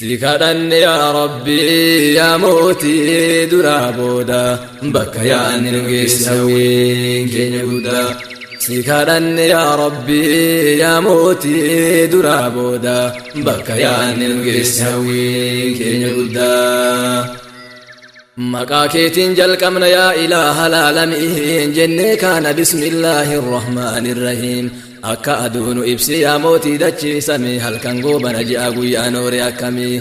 سكرن يا ربي يا موتي درابودا بكيا نرجسوين كنيودا سكرن يا ربي يا موتي درابودا بكيا نرجسوين كنيودا مكاكيتين جلكمنا يا إله العالمين جنة كان بسم الله الرحمن الرحيم akka aduunu ibsi yaa mootii dachii samii halkan goobana ji'a guyyaa noore akkamii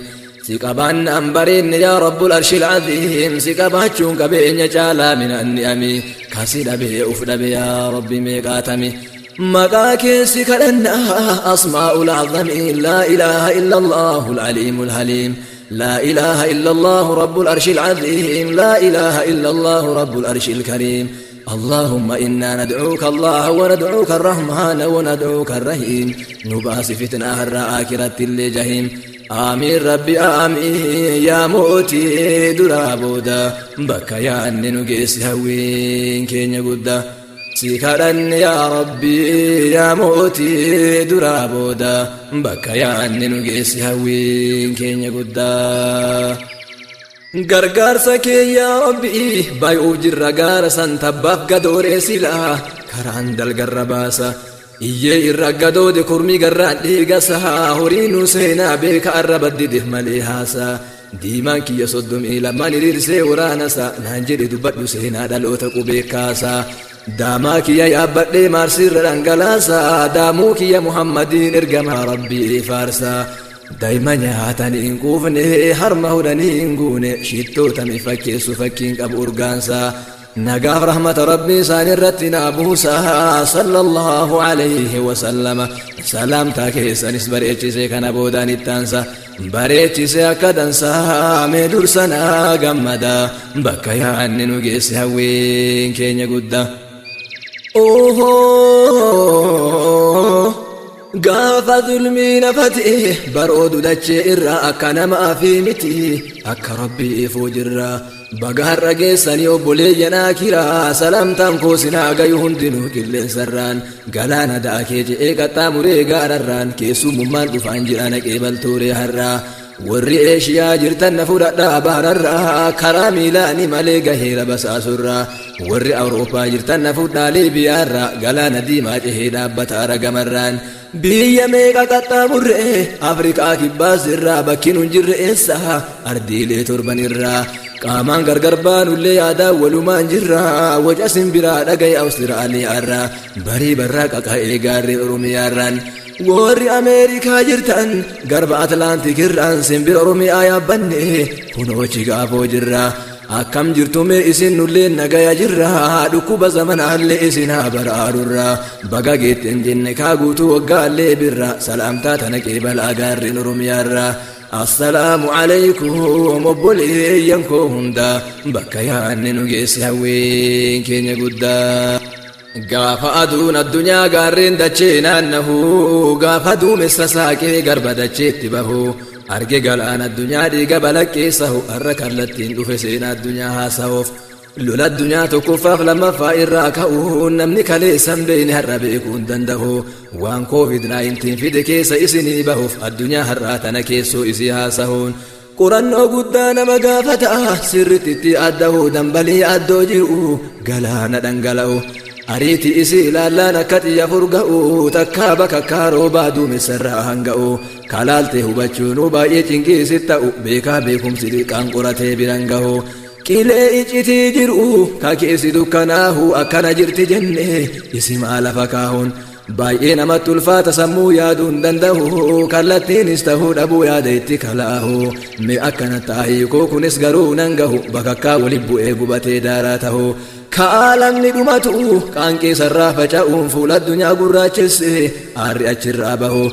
si qabaannaan bareedne yaa rabbul arshil aziim si qabaachuun qabeenya caalaa minaan ni'amii kasi dhabee uf dhabe yaa rabbi meeqaatami maqaa keessi kadhannaa asmaa'ul azamii laa ilaaha illa allaahul aliimul haliim لا إله إلا الله رب العرش العظيم لا إله إلا الله رب العرش الكريم اللهم إنا ندعوك الله وندعوك الرحمن وندعوك الرحيم نباس فتنة الرآكرة اللي جهيم آمين ربي آمين يا موتي درابودا بكا يا أني نقيس هوين كين يقودا سيكرن يا ربي يا موتي درابودا بكا يا أني نقيس هوين كين يقودا gargaarsa kee yaa rabbi baay'uu jirra gaara san tabbaaf gadooree silaa karaan dalgarra baasa iyyee irra gadoode kurmii garraan dhiigasaa horiinu seenaa beeka arra baddidif malee haasaa diimaan kiyya soddomii lamaan hiriirsee waraanasa naan jedhe dubbadhu seenaa dhaloota qubee kaasaa daamaa kiyya yaabbadhee maarsirra dhangalaasaa daamuu kiyya muhammadiin ergamaa rabbii faarsaa daa'ima nyaatanii hin quufne harma hodhanii hin guune shittoota fakkeessu fakkiin qabu urgaansaa nagaaf rahmata rabbii isaan irratti naa buusaa sallallahu alayhi wasallama salaamtaa keessanis bareechisee kana boodaan ittaansa bareechisee akka dansaa mee dursanaa gammadaa bakka yaanni nu geesse hawween keenya guddaa gaafa zulmiina fatee baroodu dachee irraa akka namaa fi miti akka rabbii ifuu jirra baga har'a geessanii obboleeyyanaa kiraa salaamtaan koo sinaa gayu hundinuu qilleensarraan galaana daakee je'ee qaxxaamuree gaararraan keessummaan dhufaan jira naqee baltooree har'aa warri eeshiyaa jirtan na fudhadhaa bahararraa karaa miilaanii malee gaheera basaasurraa warri awurooppaa jirtan na fudhaa liibiyaarraa galaana diimaa cehee dhaabbataa ragamarraan biyya meeqa qaxxaamurree afrikaa kibbaas irraa bakkiin hin jirre eessa ardiilee torban irraa qaamaan gargar baanullee yaadaan walumaan jirra waca simbiraa dhagaye awustiraaliyaarraa barii barraa qaqa'ee gaarree oromiyaarraan warri ameerikaa jirtan garba atlaantik irraan simbira oromiyaa yaabbanne kunoo chigaafoo jirra akkam jirtume isin nullee nagaya jirra dhukkuba zamanaallee isinaa baraarurra baga geetten jenne kaa guutuu waggaallee birra salaamtaa tana qeebalaa gaarreen oromiyaarra assalaamu alaykum obboleeyyan koo hunda bakka yaanni nu geesse hawween keenya guddaa gaafa aduun addunyaa gaarreen dachee naannahu gaafa duumessa saaqee garba dacheetti bahu arge galaan addunyaa dhiiga balaqqeessahu har'a kallattiin dhufe seenaa addunyaa haasa'uuf lola addunyaa tokkoffaaf lammaffaa irraa ka'uun namni kaleessan beeyne har'a beekuu hin danda'u waan COVID-19 fide keessa isinii bahuuf addunyaa har'aa tana keessoo isii haasa'uun qorannoo guddaa nama gaafata sirritti adda'uu dambalii addoo jiru galaana dhangala'u ariiti isi ilaallaan akka xiyya furga'u takkaa bakakkaa roobaa duumessarraa hanga'u kalaalte hubachuunuu baay'ee cinqiisit ta'u beekaa beekumsi dhiqaan qoratee biran gahu qilee iccitii jiru kakeessi dukkanaahu akkana jirti jenne isi maalafa kaahun baay'ee namatti ulfaata sammuu yaaduu hin danda'u kallattiinis ta'uu dhabuu yaada itti kalaahu mee akkana taahikoo kunis garuu nan gahu bakakkaa waliin bu'ee gubatee daaraa ta'u kaalamni dhumatu qaanqee sarraa faca'uun fuula addunyaa gurraachesse aarri achirraa bahu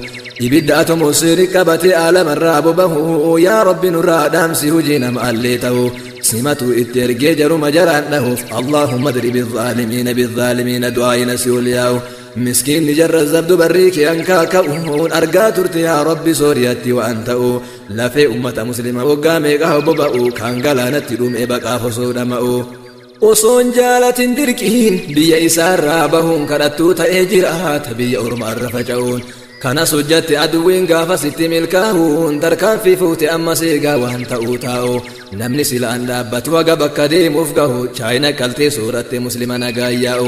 ibidda atomoseeri qabatee aalamarraa bobahu yaa rabbi nurraa dhaamsi hujii namaallee ta'u simatu itti ergee jaruma jaraan dhahuuf allahumma dribi zaalimiina bizaalimiina du'aayina si olyaa'u miskiinni jarra zabdu barrii kee ankaa ka'uun argaa turte yaa rabbi sooriyatti waan ta'u lafee ummata muslima waggaa meeqaa boba'u kan galaanatti dhumee baqaaf osoo dhama'u osoon jaalatin dirqiin biyya isaarraa bahuun kadhattuu ta'ee jiraata biyya ormaarra faca'uun kana sujjatti aduwwiin gaafa sitti milkaa'uun tarkaanfii fuute amma seegaa waan ta'uu taa'u namni silaan dhaabbatu haga bakka deemuuf gahu chaayina qaltee sooratte muslima nagaayyaa'u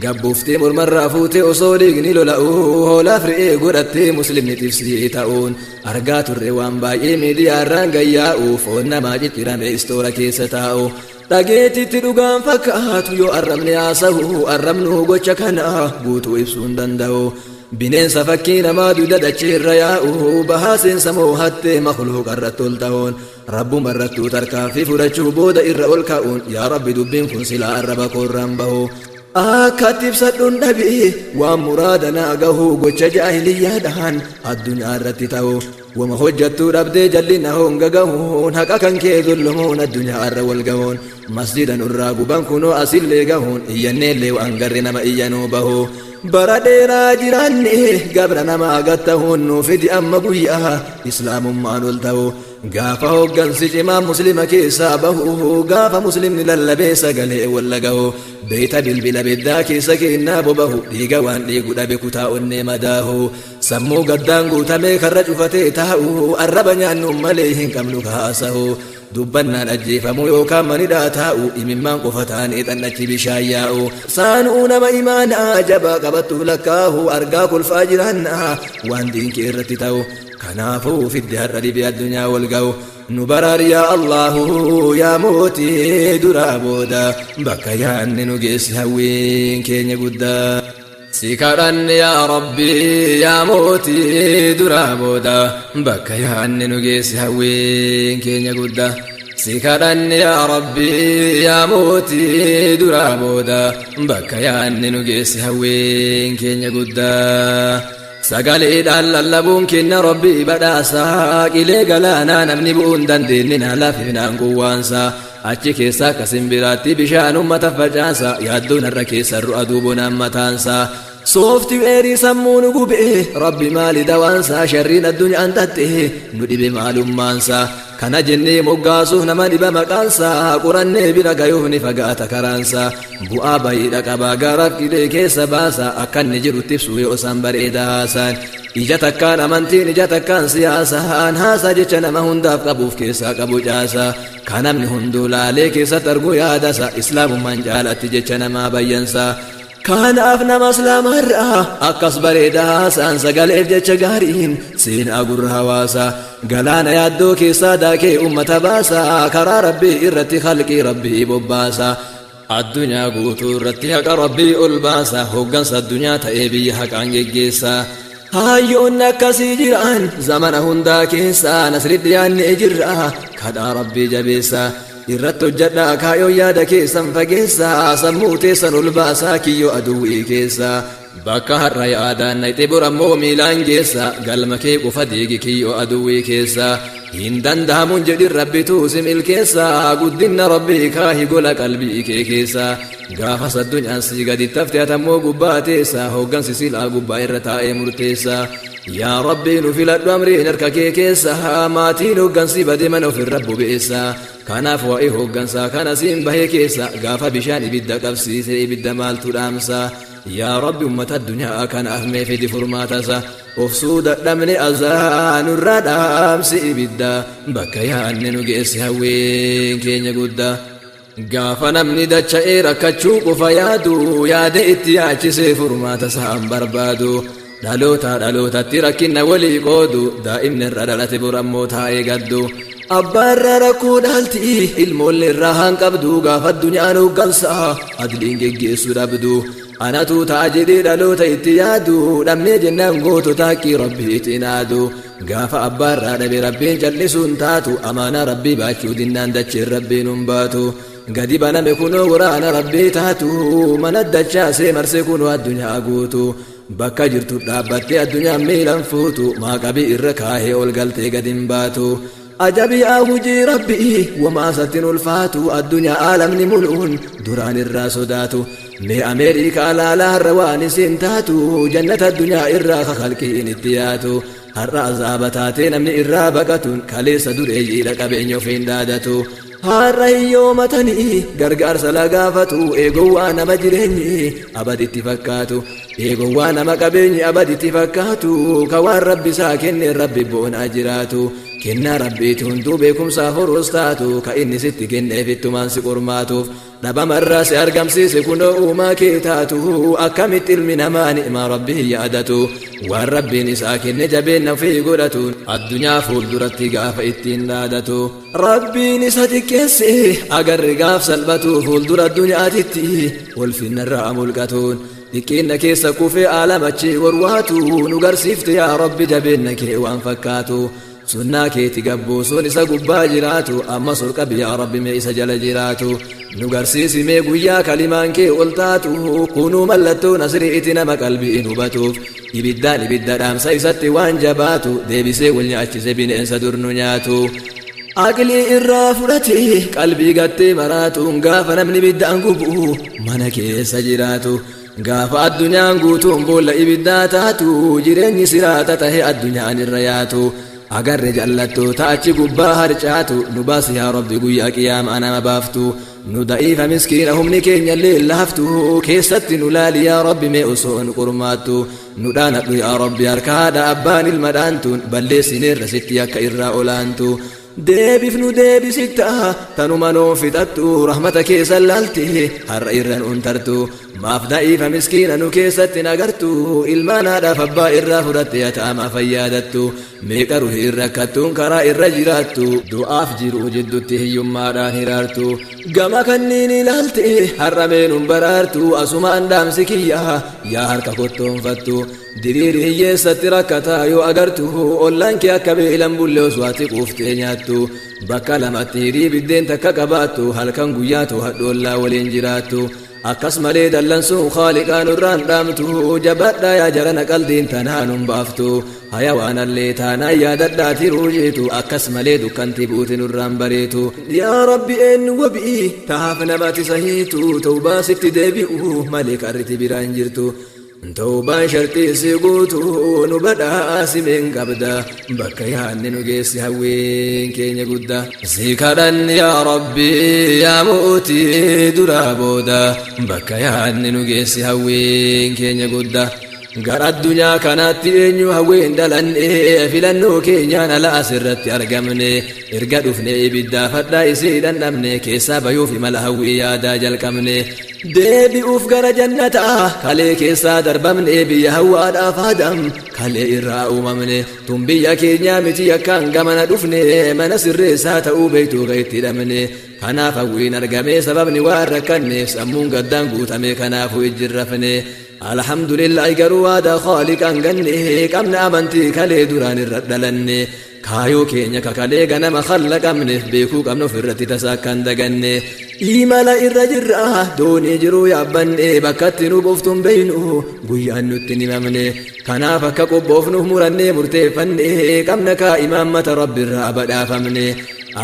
gabbuuftee mormarraa fuute osoo dhiigni lola'u hoolaaf re'ee godhattee muslimni tifsii ta'uun argaa turre waan baay'ee miidiyaarraan gayyaa'u foon namaa ciccirame istoora keessa taa'u dhageetitti dhugaan fakkaatu yoo arrabni haasa'u arrabnu gocha kana guutuu ibsuu hin danda'u bineensa fakkii namaa duyda dacheerra yaa'u bahaa seensa moohattee makluuqa irratti ol ta'uun rabbuma irrattuu tarkaanfii fudhachuu booda irra ol ka'uun yaa rabbi dubbiin kun silaa arraba koorraan bahu akkatti ibsadhuun dhabii waan muraadanaa gahu gocha jaahiliyyaadhaan addunyaa irratti ta'u wama hojjattuu dhabdee jallina honga gahuun haqa kan kee zulluumuun addunyaa irra wal gahuun masjidan irraa guban kunoo asillee gahuun iyyanneellee waan garri nama iyyanuu bahu bara dheeraa jiraanne gabra namaa gattahuun nuufidi amma guyyaa islaamummaan ol ta'u gaafa hoggansi cimaa muslima keessaa bahu gaafa muslimni lallabee sagalee walla gahu beeyta bilbila biddaa keessa keennaa bobahu dhiiga waan dhiigu dhabe kutaa onnee madaahu sammuu gaddaan guutamee karra cufatee taa'u arraba nyaannuun malee hin qabnu kaasahu dubbannaan ajjeefamuu yookaan manidhaa taa'u imimmaan qofa ta'anii xannachi bishaan yaa'u saanuu nama imaanaa jabaa qabattuu lakkaahu argaa kolfaa jiraannaa waan diinkee irratti ta'u kanaafuu fidde har'a dhibee addunyaa wal ga'u nu baraar yaa Allahu yaa mootii duraa booda bakka yaanni nu geessi hawwiin keenya guddaa si kadhanne yaa Rabbi yaa mootii duraa booda bakka yaanni nu geessi hawwiin keenya guddaa si kadhanne yaa Rabbi yaa mootii duraa booda bakka yaanni nu geessi hawwiin keenya guddaa sagaleedhaan lallabuun kenna Rabbii badhaasaa qilee galaanaa namni bu'uun dandeenye na lafinaan quwwaansaa achi keessaa akka simbiraatti bishaan ummata facaasa yaaddoon irra keessa ru'a duubonaan mataansaa soofti weerii sammuu nu gube Rabbi maali dawaansaa sharriin addunyaan tatte nu dhibe maalummaansaa kana jennee moggaasuuf nama dhiba maqaansaa qurannee bira gayuuf ni fagaata karaansaa bu'aa bayiidha qabaa gaaraaf qilee keessa baasa akka inni jirutti ibsu yoo isaan bareeda haasaan ija takkaan amantiin ija takkaan siyaasaan haasaa jecha nama hundaaf qabuuf keessaa qabu caasaa kan namni hunduu laalee keessatti argu yaadasa islaamummaan caalatti jecha namaa bayyansaa kanaaf nama islaamarraa akkas bareedaa haasaan sagaleef jecha gaariin seenaa gurra hawaasaa galaana yaaddoo keessaa daakee ummata baasaa karaa rabbii irratti khalqii rabbii bobbaasaa addunyaa guutuu irratti haqa rabbii ol baasaa hoggansa addunyaa ta'ee biyya haqaan geggeessaa hayyoon akkasii jiran zamana hundaa keessaa nasritti yaannee jirra kadhaa rabbii jabeessaa irratti hojjadhaa kaayoo yaada keessan fageessaa sammuu teessan ol baasaa kiyyoo aduwwii keessaa bakka har'a yaadaan nayxee borammoo miilaan geessa galma kee qofa deegi kiyyoo aduwwii keessaa hin danda'amuun jedhin rabbituu simil keessaa guddinna rabbii kaahi gola qalbii kee keessaa gaafas addunyaan sii gadi tafte atammoo gubbaa teessaa hoggansi silaa gubbaa irra taa'ee murteessaa yaa rabbii nu filadhu amriin harka kee keessaa maatiin hoggansi bade mana ofirra bobeessaa kanaaf waa'ee hoggansaa kana siin bahee keessa gaafa bishaan ibidda qabsiisee ibidda maaltu dhaamsaa yaa rabbi ummata addunyaa kanaaf mee fidi furmaatasa ofsuu dadhabne azaanurraa dhaamsi ibidda bakka yaanne nu geessi hawwiin keenya guddaa gaafa namni dacha'ee rakkachuu qofa yaadu yaade itti yaachisee furmaata isaan barbaadu dhalootatti rakkinna walii qoodu daa'imni irra dhalate borammoo taa'ee gaddu abbaarra rakkoo dhaalti ilmoollee irraa haan qabdu gaafa addunyaan hoggansaa adliin geggeessuu dhabdu anatu ta'a jedhee dhaloota itti yaadu dhammee jennaan gootota haqqii rabbii itti naadu gaafa abbaarraa dhabe rabbiin callisuun taatu amaanaa rabbii baachuu dinnaan dacheen rabbiin hin baatu gadi baname kunoo waraana rabbii taatu mana dachaasee marsee kunoo addunyaa guutu bakka jirtu dhaabbattee addunyaan miilan fuutu maaqabii irra kaahee ol galtee gadi hin baatu ajabiyaa hujii rabbii wamaasattiin ulfaatu addunyaa aalamni mul'uun duraan irraa sodaatu mee ameerikaa laalaa har'a waan isin taatu jannata addunyaa irraa kakalqiin itti yaatu har'a azaaba taatee namni irraa baqatuun kaleessa dureeyyiidha qabeenya ofiin dhaadatu harra yoomatanii gargaarsa lagaafatu eegowwaa nama jireenyi abaditti fakkaatu eegowwaa nama qabeenyi abaditti fakkaatu ka waan rabbi isaa kenne rabbi boonaa jiraatu kennaa rabbiitu hunduu beekumsaaf horuus taatu ka inni sitti kenneef ittumaan si qormaatuuf dhabamarraa si argamsiise kunoo uumaa kee taatu akkamitti ilmi namaa ni'maa rabbii yaadatu waan rabbiin isaa kenne jabeenna ofii godhatu addunyaa fuulduratti gaafa ittiin dhaadatu rabbiin isa xiqqeesse agarri gaaf salphatu fuuldura addunyaatitti ulfinnarraa mulqatuun xiqqeenna keessa kufee aalamachi warwaatu nu garsiifte yaa rabbi jabeenna kee waan fakkaatu sunnaa keeti gabbuusuun isa gubbaa jiraatu amma surqabi yaa rabbi mee isa jala jiraatu nu garsiisi mee guyyaa kalimaan kee ol taatu kunuu mallattoo nasriiti nama qalbiin hubatuuf ibiddaan ibidda dhaamsa isatti waan jabaatu deebisee wal nyaachise bineensa dur nu nyaatu aqlii irraa fudhate qalbii gattee maraatuun gaafa namni ibiddaan gubu mana keessa jiraatu gaafa addunyaan guutuun boolla ibiddaa taatu jireenyi siraata tahe addunyaan irra yaatu agarre jallattoota achi gubbaa harcaatu nu baasi yaa rabbi guyyaa qiyaamaa nama baaftu nu da'iifa miskiina humni keenya illee laaftu keessatti nu laali yaa rabbi mee osoo nu qormaattu nu dhaanadhu yaa rabbi harka haadha abbaan ilma dhaantuun balleessineerra sitti akka irraa olaantu deebif nu deebisitta tanuma noo fixattu rahmata keessa laalte har'a irra nuun tartu maaf da'iifa miskiina nu keessatti nagartu ilmaan haadhaaf abbaa irraa fudhatte yataamaa fayyaadattu meeqa ruhi irra rakkattuun karaa irra jiraattu du'aaf jiru jiddutti hiyyummaadhaan hiraartu gama kanniin ilaalte har'a meenuun baraartu asumaan dhaamsi kiyya yaa harka kottoonfattu diriiri hiyyeessatti rakkataa yoo agartu ollaan kee akka beelan bulle osoo ati quuftee nyaattu bakka lamatti hirii biddeen takka qabaattu halkan guyyaatu hadhoollaa waliin jiraattu akkas malee dallansuun khaaliqaan irraan dhaamtu jabadhaa yaa jarana qaldiin tanaanuun baaftu hayawaanallee taanaan yaadadhaati ruujitu akkas malee dukkanti buutin irraan bareetu yaa rabbi eenyu wabii tahaaf namati sahiitu tawbaa sitti deebi'u malee qarriti biraan jirtu tawbaan shartii si guutu nu badhaasi meen qabda bakka yaanni nu geessi hawween keenya guddaa si kadhan yaa rabbi yaa mootii duraa booda bakka yaanni nu geessi hawween keenya guddaa gara addunyaa kanaatti eenyu hawween dhalanne filannoo keenyaan ala asirratti argamne erga dhufne ibiddaa fadhaa isii dhandhamne keessaa bayuuf imala hawwii yaadaa jalqabne deebi'uuf gara jannataa kalee keessaa darbamne biyya hawwaadhaaf adam kalee irraa uumamne tun biyya keenyaa miti akkaan gamana dhufne mana sirreessaa ta'uu beektuu itti hidhamne kanaaf hawwiin argame sababni waan rakkanneef sammuun gaddaan guutame kanaafuu ijjirrafne alhamdulillah garuu waadaa khaaliqaan ganne qabna amantii kalee duraan irra dhalanne kaayoo keenya kakalee ganama khallaqamneef beekuu qabna ofirratti tasaakkaan daganne imala irra jirra doonii jiruu yaabbanne bakkatti nu booftuun beeynu guyyaan nutti himamne kanaaf akka qophoofnuuf murannee murteeffanne qabna kaa imaammata rabbiirraa badhaafamne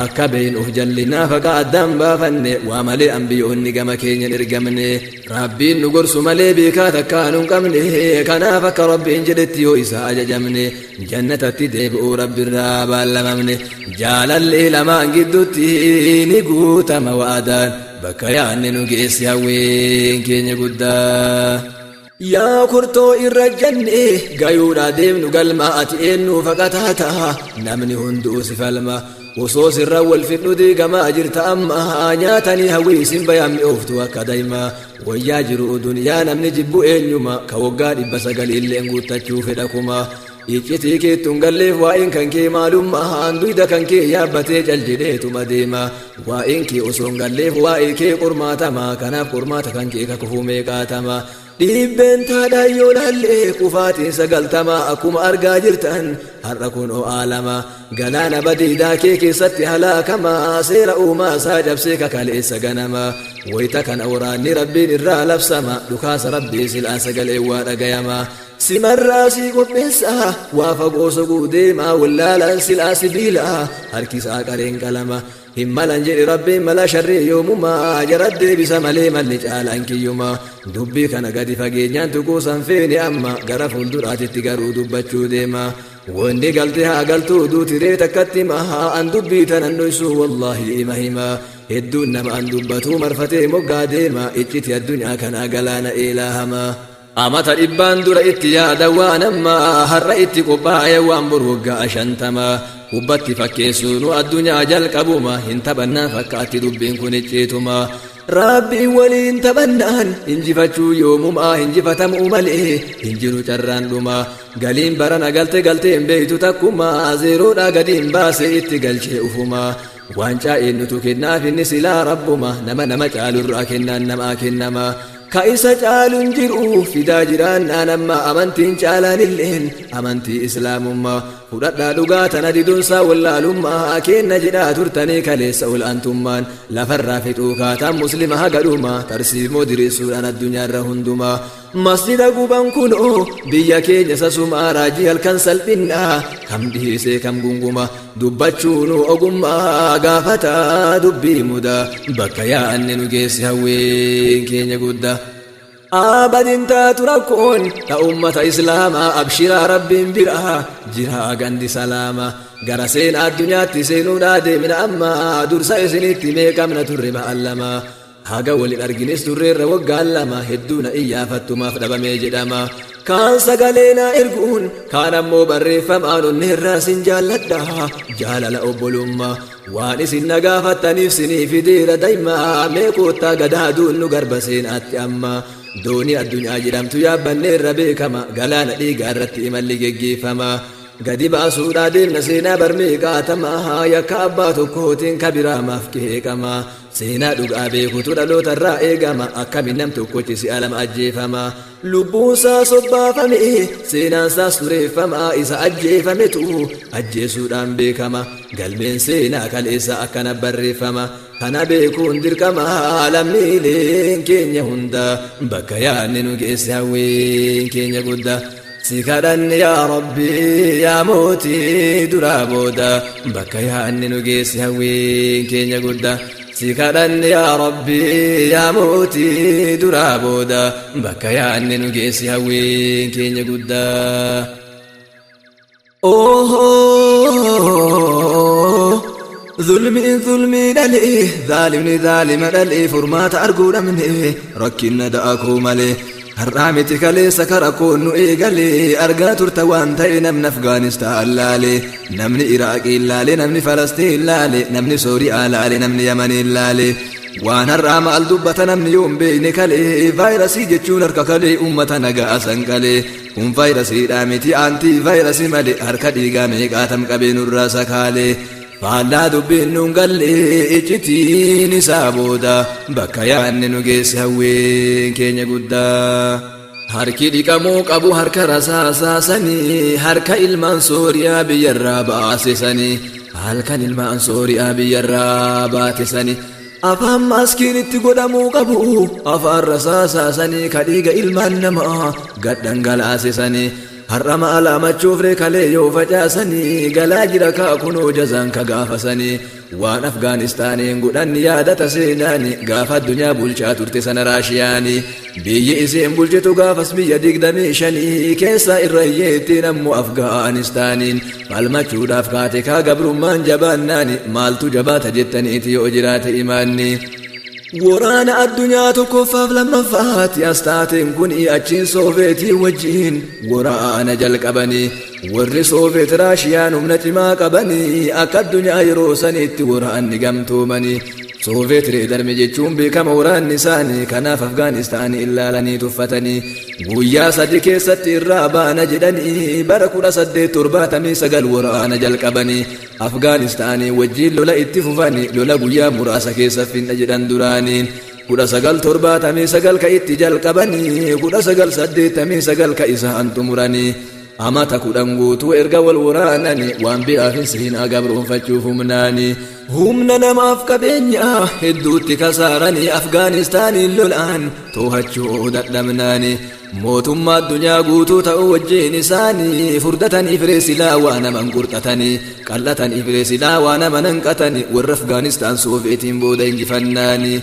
akka beenuuf jallinaa faqa addaan baafanne waa malee ambiyoonni gama keenyan ergamne rabbiin nu gorsu malee beekaa takkaan hin qabne kanaaf akka rabbiin jedhetti yoo isaa ajajamne jannatatti deebi'uu rabbiirraa baallamamne jaalallee lamaan gidduutti ni guutama waadaan bakka yaanni nu geessi hawween keenya guddaa yaa kurtoo irra jenne gayuudhaa deemnu galmaa ati eenyuu faqataata namni hunduu si falma osoo sirra wal fidhu diigamaa jirta amma nyaatanii hawwii isin bayaan mi'ooftu akka dayma wayyaa jiru duniyaa namni jibbu eenyuma ka waggaa 900 illee guuttachuu fedha kuma iccitii keettuun galleef waa'een kan kee maalummaa duyda kan kee yaabbatee jaljedheetuma deema waa'een kee osoon galleef waa'ee kee qormaatama kanaaf qormaata kan kee kakufuu meeqaatama dhiibbeen taadhaan yoo laallee kufaatiin 90 akkuma argaa jirtan har'a kun o'aalama galaana badiidaa kee keessatti halaakama seera uumaa isaa cabsee kakaleessa ganama wayita kana waraanni rabbiin irraa labsama dhukaasa rabbii silaa sagalee waa dhagayama simarraa si qopheessa waa fagoo soguu deema wallaalaan silaa sibiila harkisaa qareen qalama هملا جري ربي ملا شري يومما جرد بسملي ملج على انكيوما دبي كان قد فقينيان تقوسا فيني أما قرف الدرات التقارو دبتشو ديما وندي قلتها قلتو دوتي ريتا كتمها أن دبي تننسو والله إمهما الدون ما أن دبتو مرفتي مقا ديما اتشتي الدنيا كان أقلانا إلهما أمتا إبان دور اتيا دوانما هر اتي قبايا وانبر وقا أشانتما وباتي فكيسونو الدنيا جل كبوما انتبنا فكاتي دبين كونيتشيتما ربي ولين تبنان انجفتشو يومما انجفتم أمالي انجنو تران لما قالين برنا قلتين بيتو تكما زيرونا قدين باسي اتقلشي أفما وانشا إنو تكنا في النسلا ربما نما جالو الراكنا نما كنما كايسا جالون جرؤو في داجران نما أمنتين جالان اللين أمنتي إسلام ما فردنا لغاتنا دي دونسا واللالما أكين نجدا ترتني كاليسا والأنتمان لفرافت كاتا مسلمها قدوما ترسيب مدرسو أنا الدنيا رهندما مسجد قبان كنو بيا كين يساسوما راجي الكنسل بنا كم ديسي كم قنقما دبتشونو أقما قافتا دبي مدا بكيا أني نجيس هوين كين يقودا أبد انت تركون أمة إسلام أبشر رب برها جرها قندي سلاما قرسين الدنيا تسينو نادي من أما درسا سنيتي ميكا من تربا ألما haga walin argines durreerra waggaan lama hedduuna iyyaafattumaaf dhabamee jedhama kaan sagaleena erguun kaan ammoo barreeffamaan onneerraa sin jaalladha jaalala obbolummaa waan isin nagaafattaniif sinii fideera daymaa mee koottaa gadaaduun nu garba seenaatti amma doonii addunyaa jedhamtu yaabbanneerra beekama galaana dhiigaa irratti imalli geggeeffama gadi baasuudhaa deemna seenaa barmee qaatamaa yakka abbaa tokkootiin kabiraa maaf keekama seenaa dhugaa beekutu dhaloota irraa eegama akkamiin nam tokkochi si'a lama ajjeefama lubbuunsaa sobbaafame seenaansaas tureeffama isa ajjeefametu ajjeesuudhaan beekama galmeen seenaa kaleessa akkana barreeffama kana beekuun dirqama lammiileen keenya hunda bakka yaadne nu geesse hawween keenya guddaa سكرن يا ربي يا موتي درابودا بكيا أني نجيس هوين كين يقودا سكرن يا ربي يا موتي درابودا بكيا أني نجيس هوين كين يقودا ظلمي دلي ظالم دلي فرمات أرجو مني ركنا دأكو ملي هرامتي كلي سكركون إيجالي أرجع ترتوان تينم أفغانستان لالي نمني عراق لالي نمني فلسطين لالي نمني سوريا لالي نمني يمن لالي وانا الرام الدبة نمني يوم بيني كلي فيروسي جتشون أركالي أمة نجا أسنكالي فيروسي رامتي أنتي فيروسي مالي هركدي قامي قاتم كبين الراس كالي فالا دبين نقلي اجتيني سابودا بكيا أني نجيس هوين كينيا قدا هركي ديكاموك أبو هركا رساسا سني هركا المنصوريا بيرابا سني هركا المنصوريا بيرابا سني أفهم ماسكين تقدموك أبو أفهم رساسا سني كديك المنما قدن قلاس سني حرم على ما تشوف ركالي يو فجاسني قلاجر كاكونو جزان كغافسني وان أفغانستاني نقودن يادة سيناني غاف الدنيا بولشا ترتسن راشياني بيي إسيم بولشتو غافس بيا ديك دميشاني كيسا إرهيتي نمو أفغانستانين فالما تشود أفغاتكا قبر من جباناني مالتو جبات جتني تيو جرات إيماني ورانا الدنيا تكفف لما فات يستاتم كوني أجين سوفيتي وجين ورانا جلق أبني ور سوفيت راشيان ومنتما قبني أكا الدنيا يروسني ورانا قمتو مني سوفيت ريدر مجيشون بكم وران نساني كناف أفغانستاني إلا لني تفتني ويا صديقي ستي الرابا نجدني بركونا صدي ترباتمي سقل ورانا جلق أبني أفغانستاني وجين لولا اتففاني لولا بويا مراسكي سفين نجدن درانين كودا سقل ترباتمي سقل كايتي جلق أبني كودا سقل صدي تمي سقل كايسا أنتم مراني amata kudhan guutuu erga wal waraanani waan biraaf hin seenaa gabroonfachuuf humna namaaf qabeenya hedduutti kasaaranii Afgaanistaaniin lolaan to'achuu dadhabnaani mootummaa addunyaa guutuu ta'uu wajjin isaanii furdatanii firee silaa waa naman qurxatanii qallatanii firee silaa waa naman hanqatanii warra Afgaanistaan Sooveetiin booda injifannaani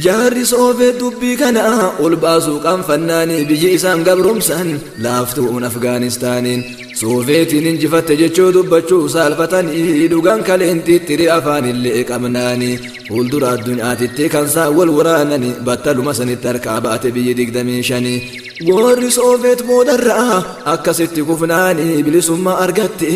jaarri Sooveet dubbii kana ol baasuu qaanfannaani biyyi isaan gabromsan laaftuun Afgaanistaaniin Sooveetiin injifatte jechuu dubbachuu saalfatanii dhugaan kaleen xixiqqoo afaanillee qabnaani fuuldura addunyaatitti kan isaan wal waraanani battaluma sanitti harkaa baate biyyi 25 warri Sooveet boodarraa akkasitti kufnaani bilisummaa argatte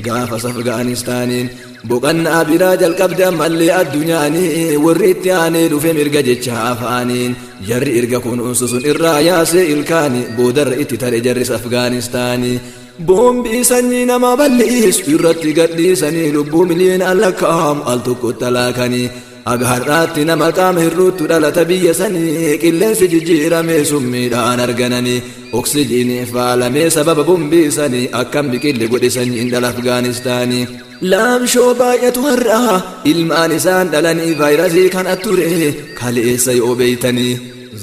gaafas Afgaanistaaniin boqannaa biraa jalqabde ammallee addunyaani warri itti aanee dhufe mirga jecha afaaniin jarri erga kunuunsu sun irraa yaasee ilkaani boodarra itti tare jarris Afgaanistaani boombii sanyii nama balleessu irratti gadhiisanii lubbuu miliyoona lakkaa'amu al tokkotti alaakanii agaharraatti nama qaama hir'uutu dhalata biyya sanii qilleensi jijjiiramee summiidhaan argananii oksijiinii faalamee sababa boombii sanii akkam biqilli godhe sanyiin dhala Afgaanistaanii laamshoo baay'atu har'aa ilmaan isaan dhalanii vaayirasii kana ture kaleessa yoo beeytanii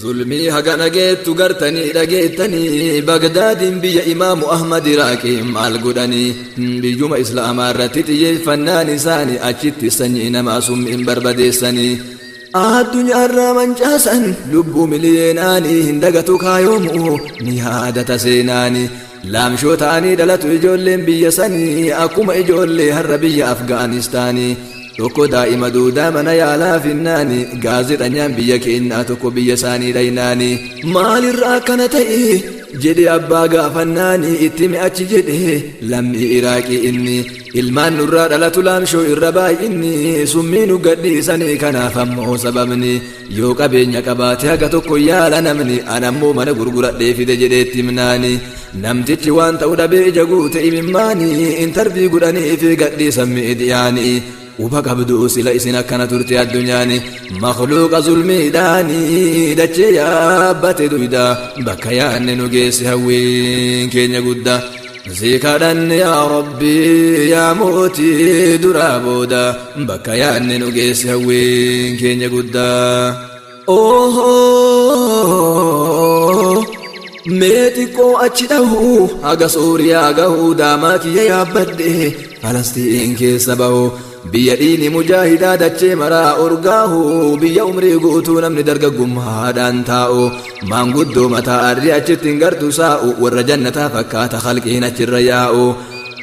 zulmii hagana geettu gartanii dhageettanii Bagdaadiin biyya Imaamu Ahmad Iraaqii maal godhanii biyyuma Islaamaa irratti xiyyeeffannaan isaanii achitti sanyii namaa summiin barbadeessanii addunyaarraa mancaasan lubbuu miliyoonaanii hin dagatu kaayoomu ni yaadata seenaanii laamshoo ta'anii dhalatu ijoolleen biyya sanii akkuma ijoollee har'a biyya Afgaanistaanii tokko daa'ima duudaa mana yaalaa finnaani gaazexanyaan biyya keenyaa tokko biyya isaanii dhaynaani maalirraa akkana ta'e jedhe abbaa gaafannaani itti mi'achi jedhe lammii Iraaqii inni ilmaan nurraa dhalatu laamshoo irra baay'inni summii nu gadhiisanii kanaaf ammoo sababni yoo qabeenya qabaate haga tokko yaala namni anammoo mana gurguradhee fide jedheetti himnaani namtichi waan ta'u dhabee ija guute imimmaani intarvii godhanii fi gadhiisan miidiyaani uba qabdu sila isin akkana turte addunyaani makhluuqa zulmiidhaani dachee yaabbate duyda bakka yaanne nu geesse hawwiin keenya guddaa zikadhan yaa rabbi yaa mootii duraa booda bakka yaanne nu geesse hawwiin keenya guddaa meexiqqoo achi dhahu haga Suuriyaa gahuu daamaa kiyya yaabbadhe Falastiin keessa bahu biyya dhiini mujaahidaa dachee maraa urgaahu biyya umrii guutuu namni dargaggummaadhaan taa'u maanguddoo mataa arri achitti hin gartu saa'u warra jannataa fakkaata khalqiin achirra yaa'u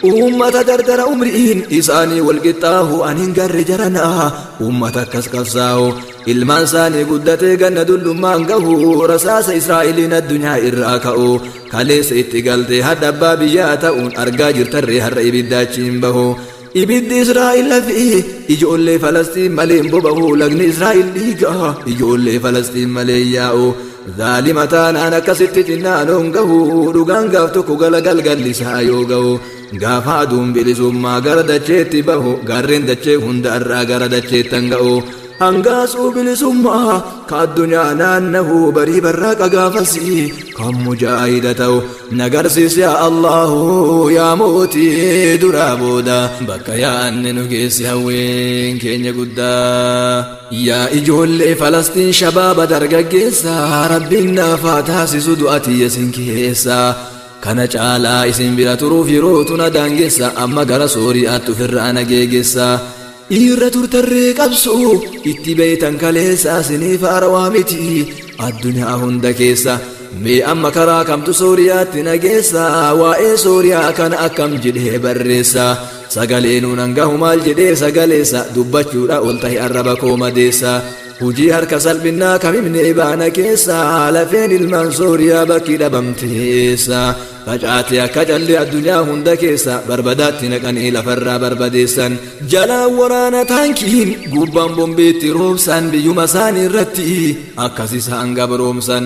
ummata dardara umriin isaanii walqixxaahu anin garre jaranaa ummata akkas qabsaa'u ilmaan isaanii guddatee ganna dullummaan gahu rasaasa Israa'eliin addunyaa irraa ka'u kaleessa itti galtee hadda abbaa biyyaa ta'uun argaa jirtarree har'a ibiddaachiin bahu ibiddi Israa'el lafi ijoollee Falastiin malee bobahu lagni Israa'el dhiigaa ijoollee Falastiin malee yaa'u zaalima taanaan akkasitti xinnaanoon gahu dhugaan gaaf tokko galgallisaa yoo gahu gaafa aduun bilisummaa gara dacheetti bahu gaarreen dachee hunda irraa gara dacheettan ga'u hangaasuu bilisummaa ka addunyaa naannahu barii barraaqa gaafasi kan mujaahida ta'u nagarsiis yaa Allahu yaa mootii duraa booda bakka yaanne nu geesse hawwiin keenya guddaa yaa ijoollee Falastiin shabaaba dargaggeessa rabbiin naafaa taasisu du'atiyya isin keessa kana caalaa isin bira turuuf yerootu na daangeessa amma gara Sooriyaatti ofirraa na geeggeessa irra turtarree qabsu itti beeytan kaleessa isiniif haarawaa miti addunyaa hunda keessa mee amma karaa kamtu Sooriyaatti nageessa waa'ee Sooriyaa kana akkam jedhee barreessa sagalee nuun hangahu maal jedhee sagaleessa dubbachuudha ol ta'e arraba koo madeessa hujii harka salphinnaa kamimnee baana keessa lafeen ilmaan Sooriyaa bakki dhabamteessa facaate akka callee addunyaa hunda keessa barbadaatti naqanii lafarraa barbadeessan jalaa waraana taankiin gubbaan bombeetti roobsan biyyuma isaanii irratti akkas isaan gabroomsan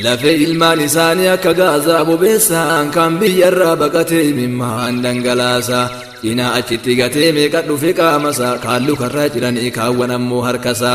lafee ilmaan isaanii akka gaazaa bobeessan kan biyyarraa baqatee imimmaan dhangalaasa cinaa achitti gatee meeqa dhufe qaamasa kaan lukarraa ciranii kaawwan ammoo harkasa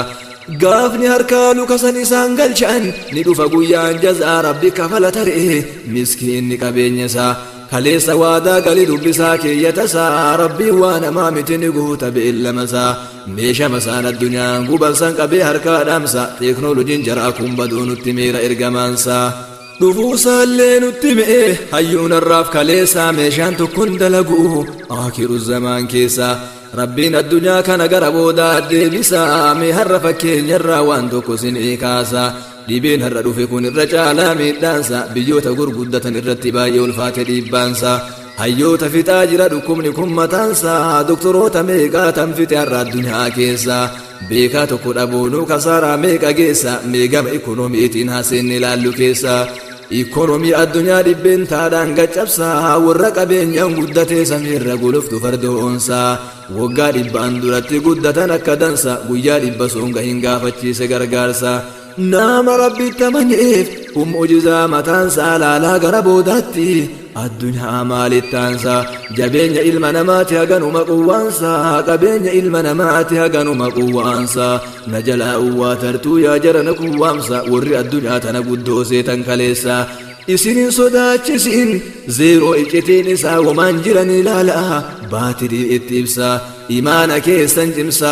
gaafni harkaa lukasan isaan galchan ni dhufa guyyaan jazaa rabbi kafala taree miskiinni qabeenya isaa كليس وادا قليل بساك يتسا ربي وانا ما متنقوت بإلا مسا ميشا مسان الدنيا قبل سنك بهركا دامسا تكنولوجين جراكم بدون التمير إرقمانسا دفوسا اللين التمئ هيون الراف كليسا ميشان تكون دلقوه آخر الزمان كيسا ربنا الدنيا كان قربو دادي بسا مهر فكين يرى واندوكو سنعي كاسا ديبين هر رفقون الرجال ميدانسا بيوتا قرقودة الرتبا يولفات ديبانسا هيوتا في تاجر ركم متانسا دكتوروتا ميقا تنفتي هر الدنيا كيسا بيكا تقول أبونو كسارا ميقا كيسا ميقا إيكونومي إتنها سن لالو كيسا إيكونومي الدنيا ديبين تادان قجبسا ورقا بين ينقودة سمير قلوف تفردونسا وقا ديبان دولتي قودة نكدنسا قويا ديبسونغا هنغا فتشيس غرغارسا نام ربي تمنيف ومعجزة متانسا لا قربو داتي الدنيا مالي تانسا جبين علم نماتي هغنو مقوانسا قبين علم نماتي هغنو مقوانسا نجلا واترتو يا جرن قوامسا وري الدنيا تنقودو سيتن كليسا إسين صداتشسين زيرو إجتين إسا ومن جرني لالا باتري إتبسا إيمانا كيسان جمسا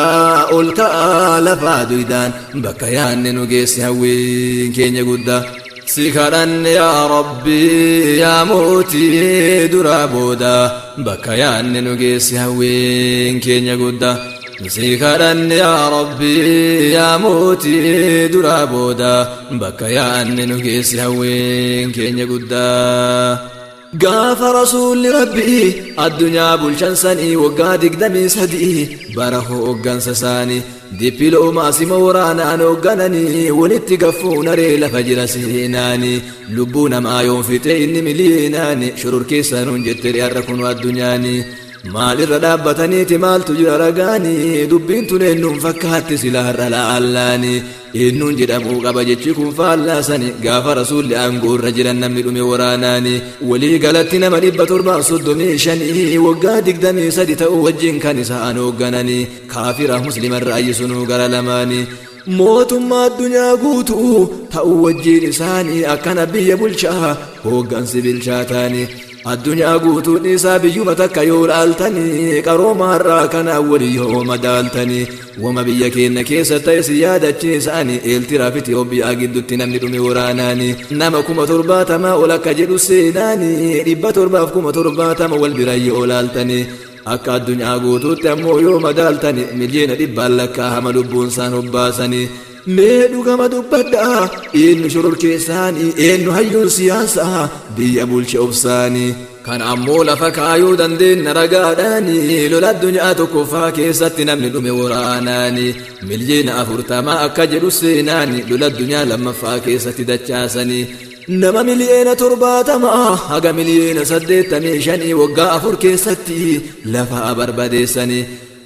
أولكا لفادو إدان بكيان نجيس هوين كين يقودا سيكران يا ربي يا موتي درابودا بكيان نجيس هوين كين يقودا سيكران يا ربي يا موتي درابودا بكيان نجيس هوين كين يقودا قاف رسول ربي الدنيا بلشنساني وقادق دمي سدي بره أقان سساني ديبلو ماسي مورانا نوغانني ونتقفون ريل فجر سيناني لبونا ما يوم فتين مليناني شرور كيسان جتري أركن الدنياني مال الردابتني تمال تجر رقاني دبين تنين فكات سلار لعلاني إنون جدامو قبجتكم فالاساني قاف رسول لأنقور رجلا نملومي وراناني ولي قالتنا من إبا تربا صدومي شاني وقادق دمي سدي تأوجين كان وقناني كافرة مسلم الرأي سنو قرلماني موت ما الدنيا قوتو تأوجين ساني أكنا بي بلشا وقان سبيل شاتاني الدنيا قوتو نسابي يومتك يولالتني كروما الراكن أول يوم دالتني وما بيكين كيسة سيادة تشيساني الترافتي وبي أجد تنمي دمي وراناني نمكم تربات ما أولك جدو سيناني ربا تربافكم تربات ما والبراي أولالتني أكا الدنيا قوتو تمو يوم دالتني مليين ربا لك هم لبون سان وباسني ميدو كما دبدا إنو شرور كيساني إنو هيون سياسة بي أبول شوفساني كان أمو لفكايو دندين رقاداني لولا الدنيا تكفا كيستنا من دمي وراناني مليين أفرتما أكجلو سيناني لولا الدنيا لما فاكيست دجاسني نما مليين ترباتما هقا مليين سديتني شاني وقا أفر كيستي لفا بربديسني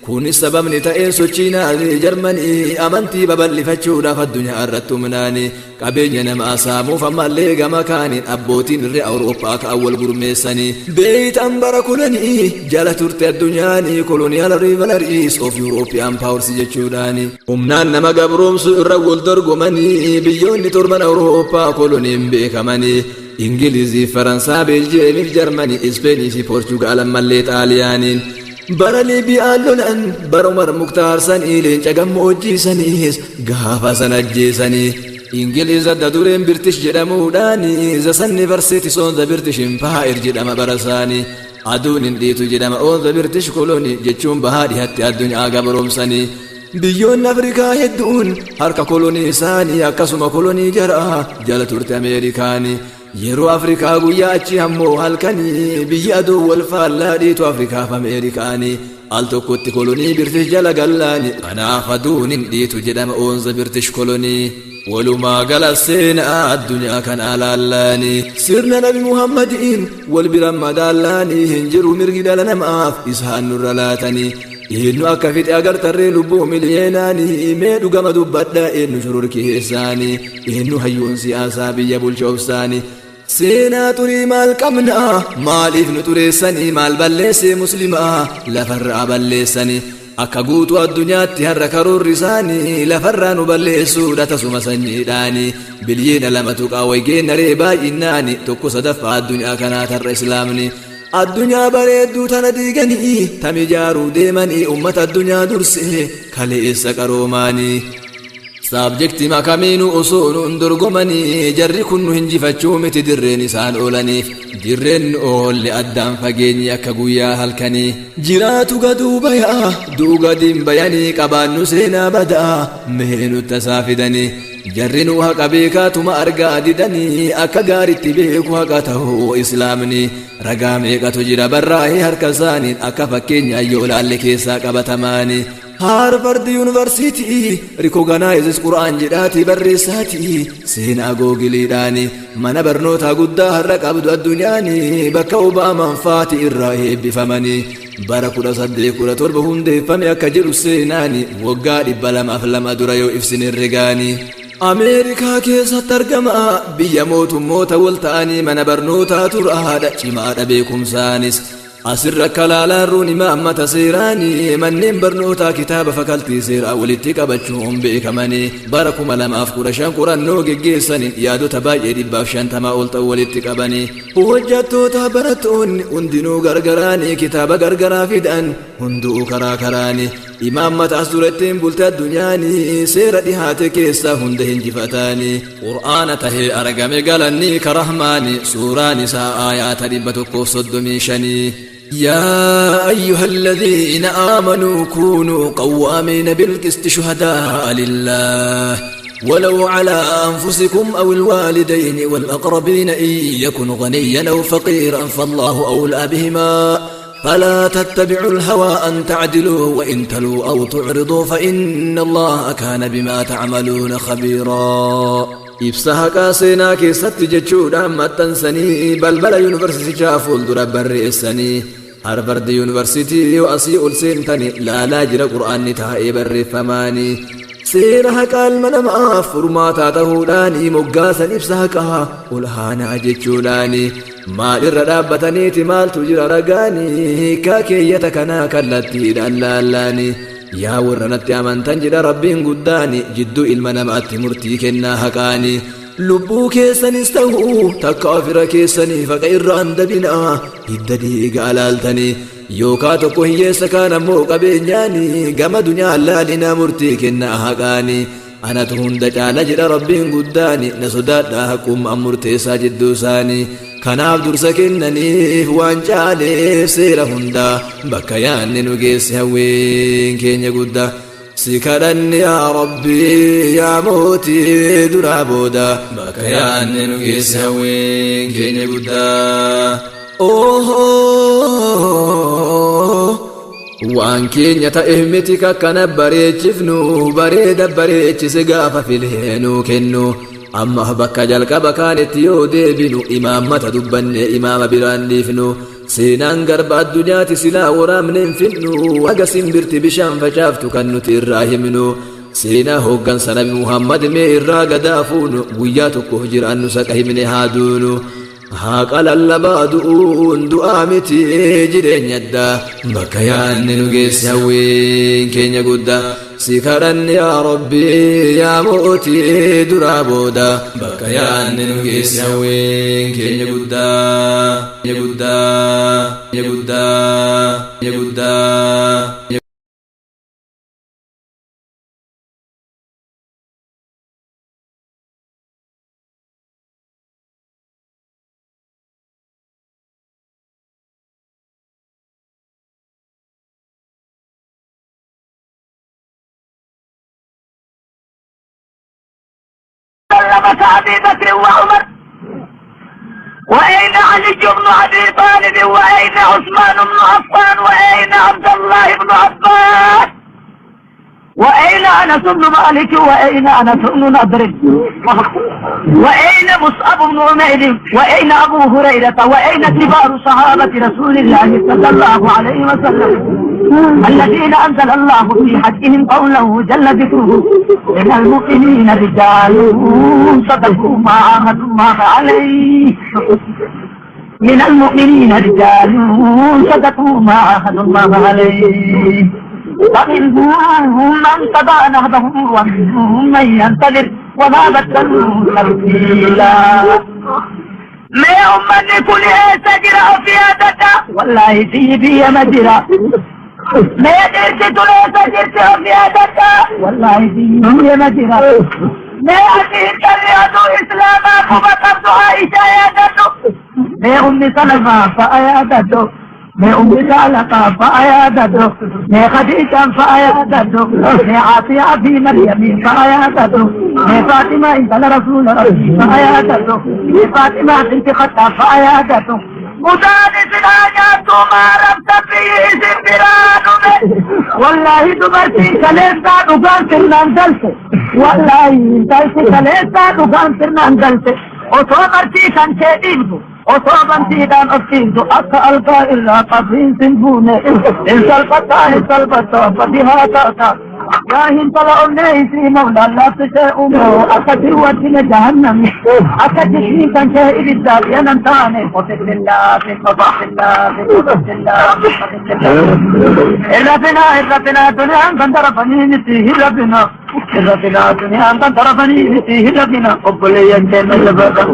كوني السبب نتائن سوچينا جرمني أمنتي ببالي فتشونا فالدنيا أردتمناني قبين نما أسامو فما اللي مكاني أبوتين الرئة أوروباك أول برميساني بيت أمبر كولوني جالة ترتي الدنياني كولونيال ريفالريس أوف يوروبيان باورس جتشوداني أمنان نما قبروم سؤر والدرقو مني بيوني تربان أوروبا كولونيين بيكماني إنجليزي فرنسا بلجيمي جرماني إسباني في بورتوغال مالي إيطاليانين bara liibiyaan lolan bara umar muktaar sanii leenca gammoojjiisaniis gaafa san ajjeesanii ingiliiz adda dureen birtish jedhamuudhaani zasanni barseeti soonza birtish impaayir jedhama bara isaanii aduun hin dhiitu jedhama oonza birtish koloni jechuun bahaa dhihatti addunyaa gabroomsanii biyyoonni afrikaa hedduun harka kolonii isaanii akkasuma kolonii jaraa jala turte ameerikaanii yeroo afrikaa guyyaa achi hammoo halkanii biyya aduu wal faallaadhiitu afrikaaf ameerikaanii al tokkotti kolonii birtish jala gallaani kanaaf aduun hin dhiitu jedhama oonza birtish kolonii walumaa gala seenaa addunyaa kana laallaanii sirna nabi muhammadiin wal biran madaallaanii hin jiru mirgi dhala namaaf isaan nurra laatanii إنو أكفيت أغرتري لبو ملياناني ميدو غما دبدا إنو شرور كيساني إنو هيون سياسا بيا بولشوفساني سينا تري مال كمنا مال إفنو تريساني مال بلسي مسلما لفر بلساني akka guutuu addunyaatti har'a karoorri isaanii lafarraa nu balleessuudha tasuma sanyiidhaani bilyiina lama tuqaa waygeenaree baay'innaani tokko sadaffaa addunyaa kanaa tarra islaamni addunyaa bareedduu tana diiganii tam ijaaruu deemanii ummata addunyaa dursee kaleessa qaroomaanii saabjektii makamiinuu osoo nuun dorgomanii jarri kun nu hinjifachuu miti dirreen isaan oolaniif dirreen oolle addaan fageenyi akka guyyaa halkanii jiraatu gaduu bayaa duugadiin bayanii qabaannu seenaa badaa mee nutti tasaa fidanii jarri nu haqa beekaatuma argaa didanii akka gaaritti beeku haqa ta'uu islaamni ragaa meeqatu jira barraa'ee harka isaaniin akka fakkeenya yoo laalle keessaa qabatamaani Harvard University recognizes Quran jedhaati barreessaati seenaa googiliidhaani mana barnootaa guddaa har'a qabdu addunyaani bakka Obaamaan faati irraa eebbifamanii bara 1817 hundeeffame akka jedhu seenaani waggaa 202 dura yoo ibsin herregaani Ameerikaa keessatti argama biyya mootummoota wal ta'anii mana barnootaa turaadha cimaadha beekumsaanis asirra kalaalaan ruuni maammata seeraanii manneen barnootaa kitaaba fakaltii seeraa walitti qabachuun beekamanii bara 2015 qorannoo geggeessaniin yaadota baay'ee 150 ol ta'u walitti qabanii hojjettoota barattoonni hundinuu gargaraanii kitaaba gargaraa fidan hunduu karaa karaanii imaammata as durattiin bulte addunyaanii seera dhihaate keessaa hunda hinjifataanii qur'aana tahee argame galanii karahmaanii suuraan isaa aayaata 135 يا أيها الذين آمنوا كونوا قوامين بالقسط شهداء لله ولو على أنفسكم أو الوالدين والأقربين إن يكن غنيا أو فقيرا فالله أولى بهما فلا تتبعوا الهوى أن تعدلوا وإن تلوا أو تعرضوا فإن الله كان بما تعملون خبيرا ibsaha qaaseenaa keessatti jechuudhaan maxxansanii balbala yuunivarsiitichaa fuuldura barreessanii Harvard University yoo asii ol seentanii laalaa jira qur'aanni taa'ee barreeffamaanii seera haqaa ilma namaaf furmaataa ta'uudhaanii moggaasan ibsa haqaa ol haanaa jechuudhaanii maalirra dhaabbataniiti maaltu jira ragaanii keeyyata kanaa kallattiidhaan laallaanii yaa warra natti amantan jedha rabbiin guddaani jidduu ilma namaatti murtii kennaa haqaani lubbuu keessanis ta'uu takka ofirra keessanii faqa irraan dabinaa hidda dhiiga alaaltanii yookaa tokko hiyyeessa kaan ammoo qabeenyaani gama dunyaa laalinaa murtii kennaa haqaani anatu hunda caala jedha rabbiin guddaani na sodaadhaa haqqummaan murteessaa jidduu isaanii kanaaf dursa kennaniif waan caaleef seera hundaa bakka yaanni nu geesse hawween keenya guddaa si kadhanne yaa rabbii yaa mootii duraa booda bakka yaanni nu geesse hawween keenya guddaa waan keenya ta'e miti kakkana bareechifnu bareeda bareechise gaafa fileenuu kennu amma bakka jalqaba kaanitti yoo deebinu imaammata dubbanne imaama biraan dhiifnu seenaan garba addunyaati silaa waraabne hin fidnu haga simbirti bishaan facaaftu kan nuti irraa himnu seenaa hooggansa nabi Muhammad mee irraa gadaafuunu guyyaa tokko jiraannu saqa himne haa duunu haqa lallabaa du'uun du'aa miti jireenyaddaa bakka yaanni nu geesse hawween keenya guddaa si kadhanne yaa rabbii yaa mootii duraa booda bakka yaanni nu geesse hawween keenya guddaa سلمت أبي بكر وعمر وأين علي بن أبي طالب وأين عثمان بن عفان وأين عبد الله بن عباس وأين أنس بن مالك وأين أنس بن نضر وأين مصعب بن عمير وأين أبو هريرة وأين كبار صحابة رسول الله صلى الله عليه وسلم الذين أنزل الله في حقهم قوله جل ذكره من المؤمنين رجال صدقوا ما عاهدوا الله عليه من المؤمنين رجال صدقوا ما عاهدوا الله عليه فمنهم من قضى نهبه ومنهم من ينتظر وما بدلوا تبديلا मैं उम्मत ने कुले सजरा फियादा वल्लाह सी भी मजरा मैं देर से तुले सजरते फियादा वल्लाह सी भी मजरा मैं अजीज कर रहा तो इस्लाम को बता तो आयशा याद तो मैं उम्मी सलमा फआयादा तो मैं उम्मी सालका फआयादा तो मैं खदीजा फआयादा तो मैं आसिया भी मरियम फआयादा तो मैं फातिमा इंत रसूल रब्बी फआयादा तो मैं फातिमा बिन्त खत्ताब फआयादा तो मुदानिसना जा तुम्हारा तबीज बिरानो में वल्लाही तुम्हारी कलेसा दुकान फिरनांदल से वल्लाही इंतल कलेसा दुकान फिरनांदल से और तो मर्ची कंचे इब्दू وصابا سيدان أبتيز أكا ألقى إلا قبرين سنبوني إنسى الفتاة فتها تأتى يا هنطلع النيسي مولا لا تشاءمه أكا تروتنا جهنم أكا تشريكا شائر الدار ينمتاني قتل الله في قضاء الله في قضاء الله إلا بنا دنيا أنت ربني نتيه ربنا إلا بنا دنيا أنت ربني نتيه ربنا قبل ينتين البدا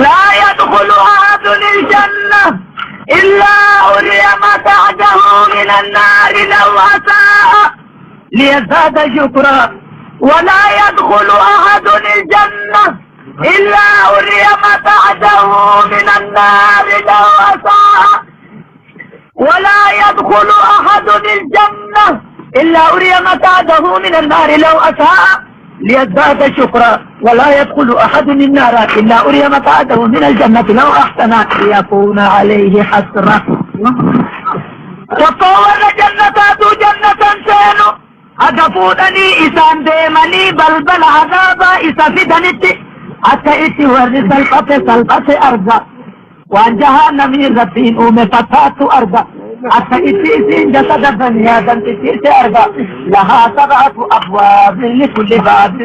لا يدخل أحد الجنة إلا أري متعده من النار لو أساء ليزداد شكرا ولا يدخل أحد الجنة إلا أري متعده من النار لو أساء ولا يدخل أحد الجنة إلا أري متعده من النار لو أساء ليزداد شكرا ولا يدخل أحد النار إلا أري مقعده من الجنة لو أحسن ليكون عليه حسرة تصور جنة سينو أدفونني إسان ديمني بلبل عذابا إسافدنت أكا إتي ورد سلقة أرضا وأن جهنمي ربين فتات أرضا أكا إتي سين جسد بني آدم إتي أرضا لها 7 أبواب لكل باب